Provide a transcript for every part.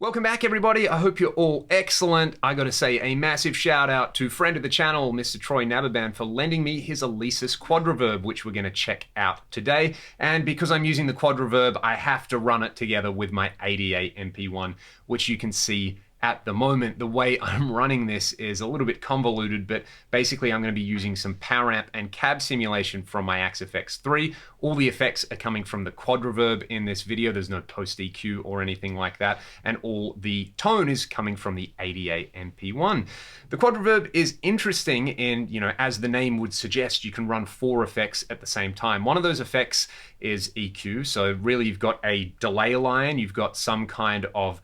Welcome back, everybody. I hope you're all excellent. I got to say a massive shout out to friend of the channel, Mr. Troy Nababan, for lending me his Alesis Quadraverb, which we're going to check out today. And because I'm using the Quadraverb, I have to run it together with my 88 MP1, which you can see at the moment. The way I'm running this is a little bit convoluted, but basically I'm going to be using some power amp and cab simulation from my Axe FX3. All the effects are coming from the Quadraverb in this video. There's no post EQ or anything like that. And all the tone is coming from the 88 MP1. The Quadraverb is interesting in, as the name would suggest, you can run 4 effects at the same time. One of those effects is EQ. So really you've got a delay line, you've got some kind of,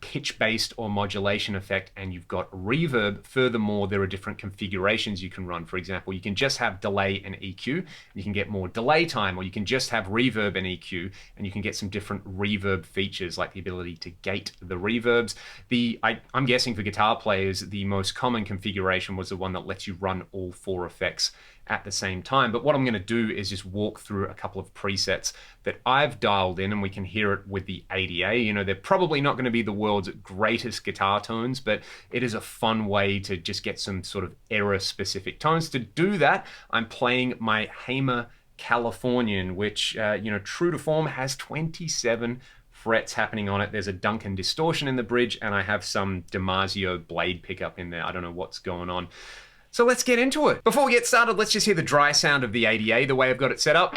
pitch-based or modulation effect, and you've got reverb. Furthermore, there are different configurations you can run. For example, you can just have delay and EQ, and you can get more delay time, or you can just have reverb and EQ, and you can get some different reverb features, like the ability to gate the reverbs. I'm guessing for guitar players, the most common configuration was the one that lets you run all 4 effects at the same time. But what I'm going to do is just walk through a couple of presets that I've dialed in, and we can hear it with the ADA. They're probably not going to be the world's greatest guitar tones, but it is a fun way to just get some sort of era-specific tones. To do that, I'm playing my Hamer Californian, which, true to form, has 27 frets happening on it. There's a Duncan distortion in the bridge, and I have some DiMarzio blade pickup in there. I don't know what's going on. So let's get into it. Before we get started, let's just hear the dry sound of the ADA, the way I've got it set up.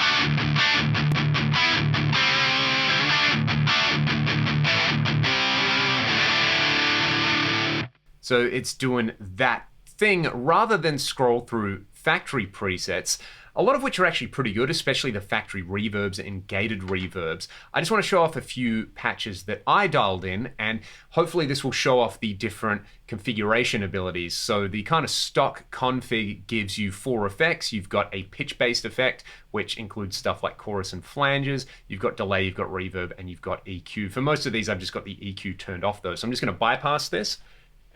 So it's doing that thing rather than scroll through factory presets, a lot of which are actually pretty good, especially the factory reverbs and gated reverbs. I just want to show off a few patches that I dialed in, and hopefully this will show off the different configuration abilities. So the kind of stock config gives you 4 effects. You've got a pitch-based effect, which includes stuff like chorus and flanges. You've got delay, you've got reverb, and you've got EQ. For most of these, I've just got the EQ turned off though. So I'm just going to bypass this.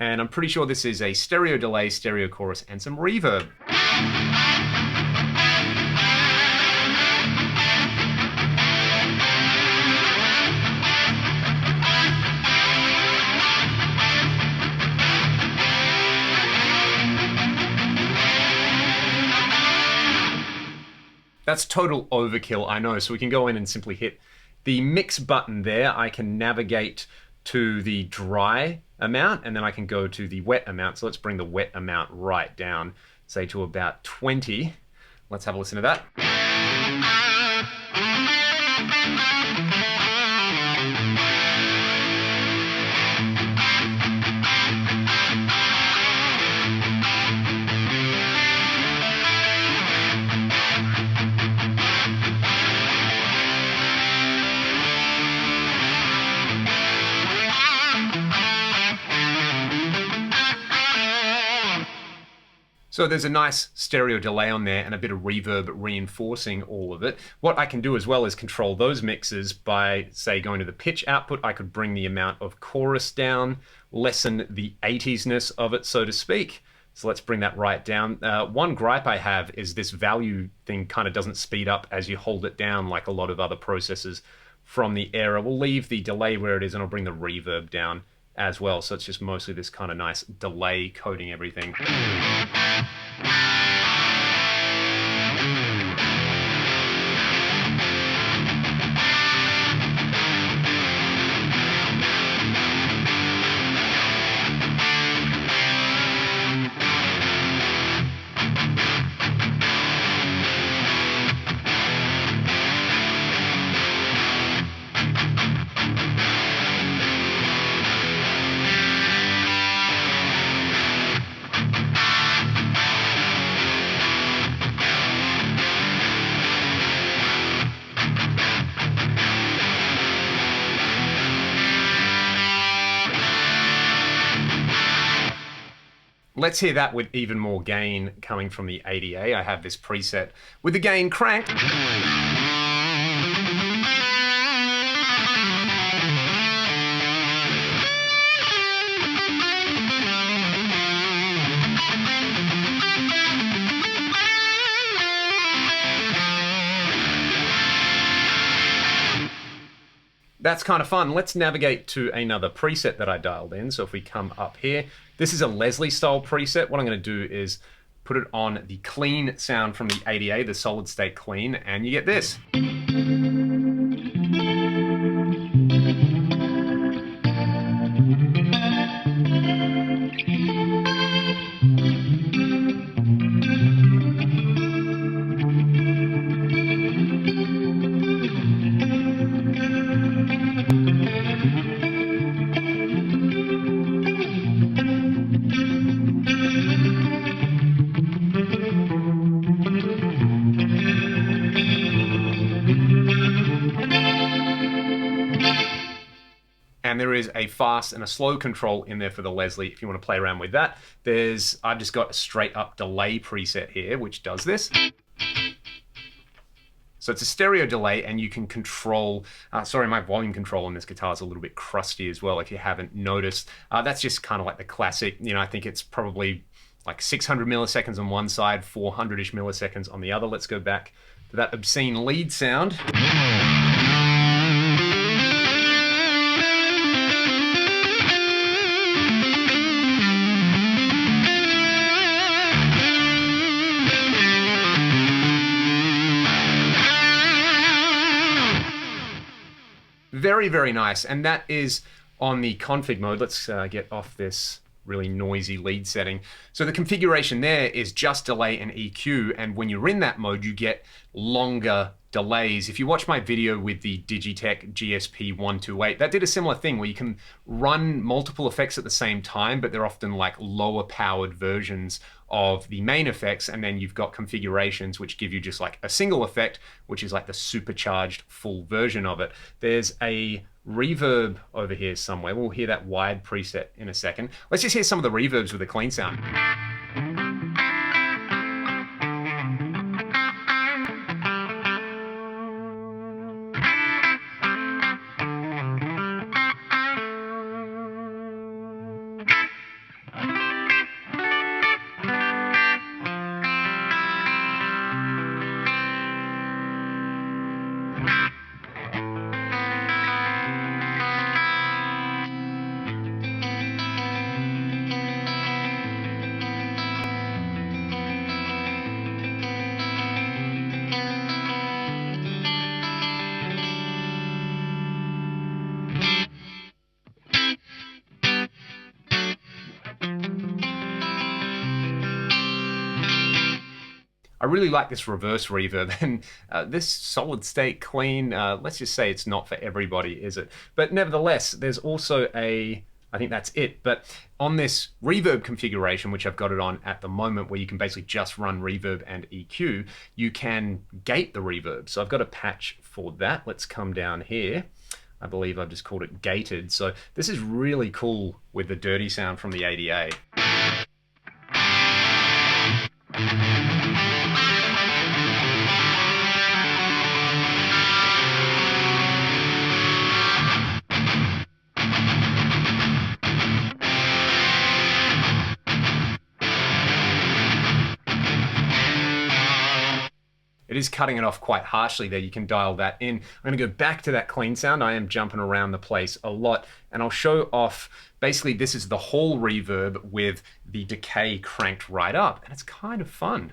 And I'm pretty sure this is a stereo delay, stereo chorus, and some reverb. That's total overkill, I know. So we can go in and simply hit the mix button there. I can navigate to the dry amount, and then I can go to the wet amount. So let's bring the wet amount right down, say to about 20. Let's have a listen to that. So there's a nice stereo delay on there and a bit of reverb reinforcing all of it. What I can do as well is control those mixes by, say, going to the pitch output. I could bring the amount of chorus down, lessen the 80s-ness of it, so to speak. So let's bring that right down. One gripe I have is this value thing kind of doesn't speed up as you hold it down like a lot of other processors from the era. We'll leave the delay where it is, and I'll bring the reverb down as well. So it's just mostly this kind of nice delay coating everything. Let's hear that with even more gain coming from the ADA. I have this preset with the gain cranked. that's kind of fun. Let's navigate to another preset that I dialed in. So if we come up here, this is a Leslie style preset. What I'm going to do is put it on the clean sound from the ADA, the solid state clean, and you get this. And there is a fast and a slow control in there for the Leslie if you want to play around with that. I've just got a straight up delay preset here, which does this. So it's a stereo delay, and you can control, sorry, my volume control on this guitar is a little bit crusty as well, if you haven't noticed. That's just kind of like the classic, I think it's probably like 600 milliseconds on one side, 400-ish milliseconds on the other. Let's go back to that obscene lead sound. Very, very nice. And that is on the config mode. Let's get off this really noisy lead setting. So the configuration there is just delay and EQ. And when you're in that mode, you get longer delays. If you watch my video with the Digitech GSP-128, that did a similar thing where you can run multiple effects at the same time, but they're often like lower powered versions of the main effects, and then you've got configurations which give you just like a single effect, which is like the supercharged full version of it. There's a reverb over here somewhere. We'll hear that wide preset in a second. Let's just hear some of the reverbs with a clean sound. I really like this reverse reverb, and this solid state clean, let's just say it's not for everybody, is it? But nevertheless, there's also I think that's it. But on this reverb configuration, which I've got it on at the moment, where you can basically just run reverb and EQ, you can gate the reverb. So I've got a patch for that. Let's come down here. I believe I've just called it gated. So this is really cool with the dirty sound from the ADA. It is cutting it off quite harshly there. You can dial that in. I'm going to go back to that clean sound. I am jumping around the place a lot, and I'll show off, basically this is the whole reverb with the decay cranked right up, and it's kind of fun.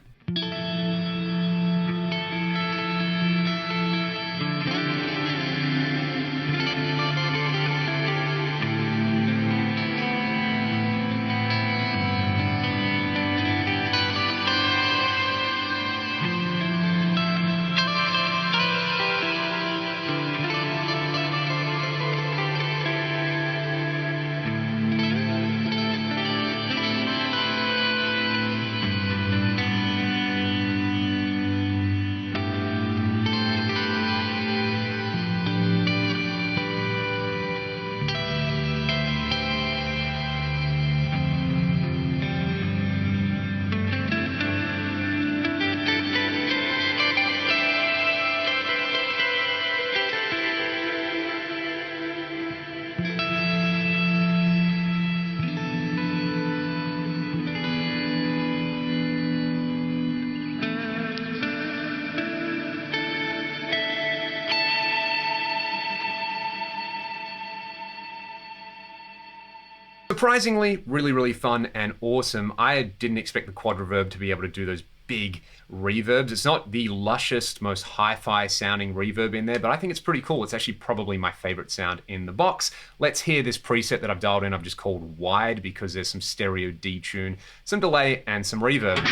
Surprisingly, really, really fun and awesome. I didn't expect the Quadraverb to be able to do those big reverbs. It's not the lushest, most hi-fi sounding reverb in there, but I think it's pretty cool. It's actually probably my favorite sound in the box. Let's hear this preset that I've dialed in. I've just called wide because there's some stereo detune, some delay, and some reverb.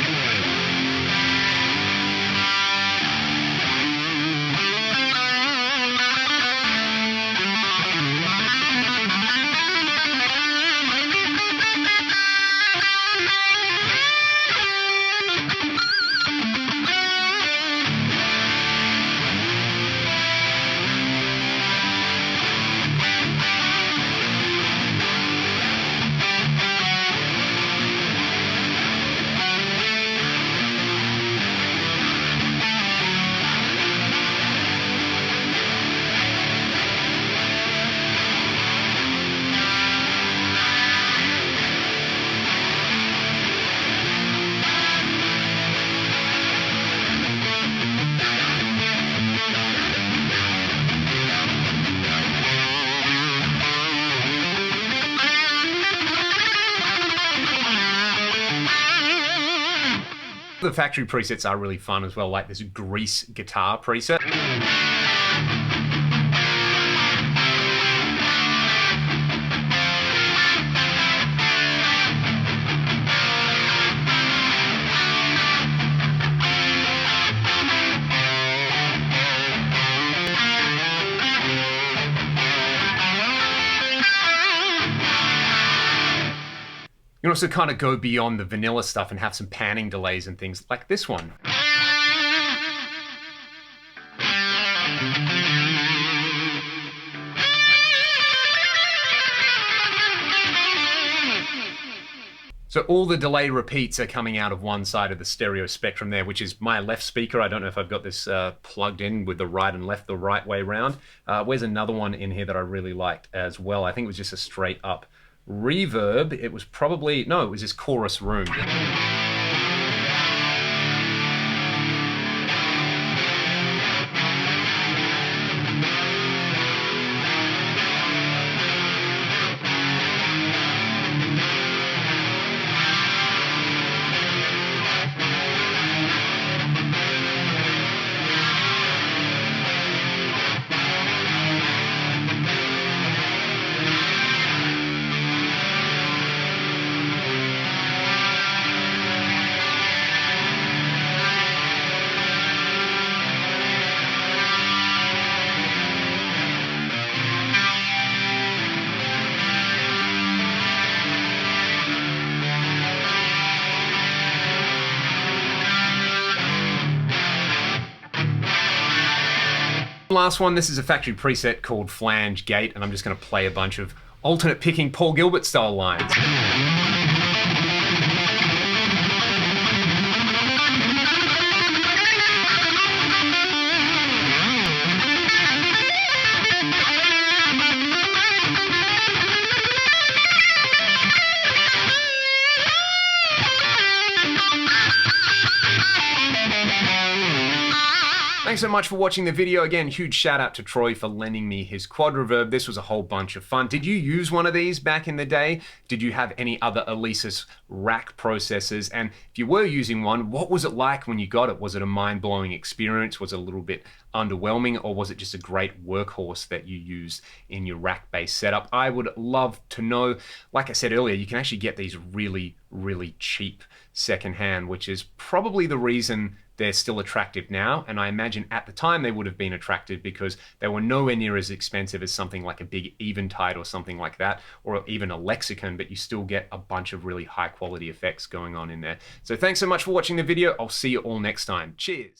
The factory presets are really fun as well, like this grease guitar preset. You can also kind of go beyond the vanilla stuff and have some panning delays and things like this one. So all the delay repeats are coming out of one side of the stereo spectrum there, which is my left speaker. I don't know if I've got this plugged in with the right and left the right way round. Where's another one in here that I really liked as well? I think it was just a straight up reverb. It was probably, no, it was this chorus room. Last one, this is a factory preset called Flange Gate, and I'm just going to play a bunch of alternate picking Paul Gilbert style lines. Thanks so much for watching the video. Again, huge shout out to Troy for lending me his Quadraverb. This was a whole bunch of fun. Did you use one of these back in the day? Did you have any other Alesis rack processors? And if you were using one, what was it like when you got it? Was it a mind-blowing experience? Was it a little bit underwhelming, or was it just a great workhorse that you used in your rack-based setup? I would love to know. Like I said earlier, you can actually get these really, really cheap secondhand, which is probably the reason they're still attractive now. And I imagine at the time they would have been attractive because they were nowhere near as expensive as something like a big Eventide or something like that, or even a Lexicon, but you still get a bunch of really high quality effects going on in there. So thanks so much for watching the video. I'll see you all next time. Cheers.